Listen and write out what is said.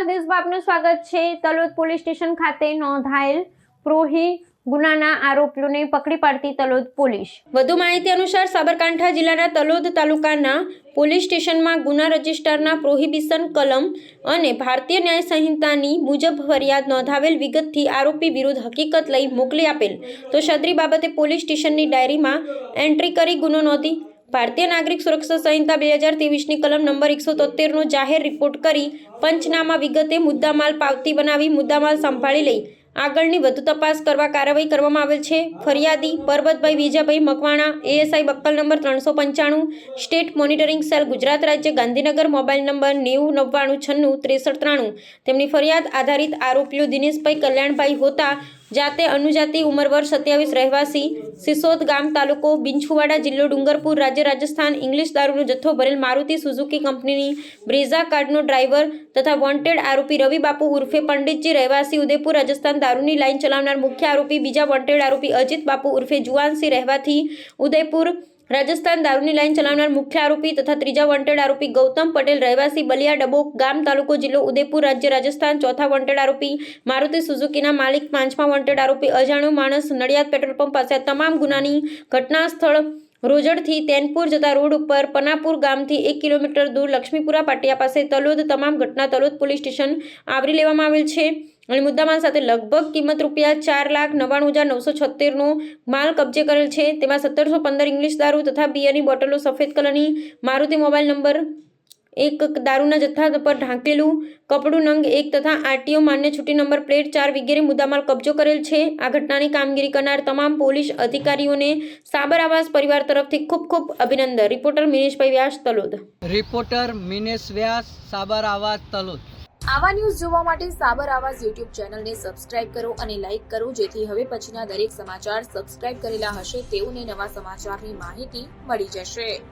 સમાચાર દેશમાં આપનું સ્વાગત છે। તલોદ પોલીસ સ્ટેશન ખાતે નોંધાયેલ પ્રોહી ગુનાના આરોપીઓને પકડી પાડતી તલોદ પોલીસ। વધુ માહિતી અનુસાર સાબરકાંઠા જિલ્લાના તલોદ તાલુકાના પોલીસ સ્ટેશનમાં ગુના રજિસ્ટરના પ્રોહિબિશન કલમ અને ભારતીય ન્યાય સંહિતાની મુજબ ફરિયાદ નોંધાવેલ વિગતથી આરોપી વિરુદ્ધ હકીકત લઈ મોકલી આપેલ તો સદરી બાબતે પોલીસ સ્ટેશનની ડાયરીમાં એન્ટ્રી કરી ગુનો નોંધી ભારતીય નાગરિક સુરક્ષા સંહિતા 2023ની કલમ નંબર 173નો જાહેર રિપોર્ટ કરી પંચનામા વિગતે મુદ્દામાલ પાવતી બનાવી મુદ્દામાલ સંભાળી લઈ આગળની વધુ તપાસ કરવા કાર્યવાહી કરવામાં આવેલ છે। ફરિયાદી Parbatbhai Vijaybhai Makwana ASI buckle number 395 state monitoring cell Gujarat રાજ્ય ગાંધીનગર મોબાઈલ નંબર 9099966393। તેમની ફરિયાદ આધારિત આરોપીઓ દિનેશભાઈ કલ્યાણભાઈ હોતા જાતે અનુજાતિ ઉંમર વર્ષ 27 રહેવાસી સિસોદ ગામ તાલુકો બિંછુવાડા જિલ્લો ડુંગરપુર રાજ્ય રાજસ્થાન ઇંગ્લિશ દારૂનો જથ્થો ભરેલ મારુતિ સુઝુકી કંપનીની બ્રેઝા કાર્ડનો ડ્રાઈવર તથા વોન્ટેડ આરોપી રવિ બાપુ ઉર્ફે પંડિતજી રહેવાસી ઉદયપુર રાજસ્થાન દારૂની લાઈન ચલાવનાર મુખ્ય આરોપી બીજા વોન્ટેડ આરોપી અજીત બાપુ ઉર્ફે જુવાનસિંહ રહેવાથી ઉદયપુર રાજસ્થાન દારૂની લાઈન ચલાવનાર મુખ્ય આરોપી તથા ત્રીજા વોન્ટેડ આરોપી ગૌતમ પટેલ રહેવાસી બલિયા ડબોક ગામ તાલુકો જિલ્લો ઉદયપુર રાજ્ય રાજસ્થાન ચોથા વોન્ટેડ આરોપી મારુતિ સુઝુકીના માલિક પાંચમા વોન્ટેડ આરોપી અજાણ્યો માણસ નડિયાદ પેટ્રોલ પંપ પાસે તમામ ગુનાની ઘટના સ્થળ રોજડથી તૈનપુર જતા રોડ ઉપર પનાપુર ગામથી 1 કિલોમીટર દૂર લક્ષ્મીપુરા પાટિયા પાસે તલોદ તમામ ઘટના તલોદ પોલીસ સ્ટેશન આવરી લેવામાં આવેલ છે અને મુદ્દામાલ સાથે લગભગ કિંમત રૂપિયા 4,99,976નો માલ કબજે કરેલ છે। તેમાં 1715 ઇંગ્લિશ દારૂ તથા બિયરની બોટલો સફેદ કલરની મારુતિ મોબાઈલ નંબર 1 દારૂના જથ્થા પર ઢાંકેલું કપડું નંગ 1 તથા આરટીઓ માન્ય છૂટી નંબર પ્લેટ 4 વગેરે મુદ્દામાલ કબજો કરેલ છે। આ ઘટનાની કામગીરી કરનાર તમામ પોલીસ અધિકારીઓને સાબર આવાસ પરિવાર તરફથી ખૂબ ખૂબ અભિનંદન। રિપોર્ટર મિનેશભાઈ વ્યાસ તલોદ। રિપોર્ટર મિનેશ વ્યાસ સાબર આવાસ તલોદ। આવા ન્યૂઝ જોવા માટે સાબર આવાસ યુટ્યુબ ચેનલને સબસ્ક્રાઇબ કરો અને લાઇક કરો જેથી હવે પછીના દરેક સમાચાર સબસ્ક્રાઇબ કરેલા હશે તેઓને નવા સમાચારની માહિતી મળી જશે।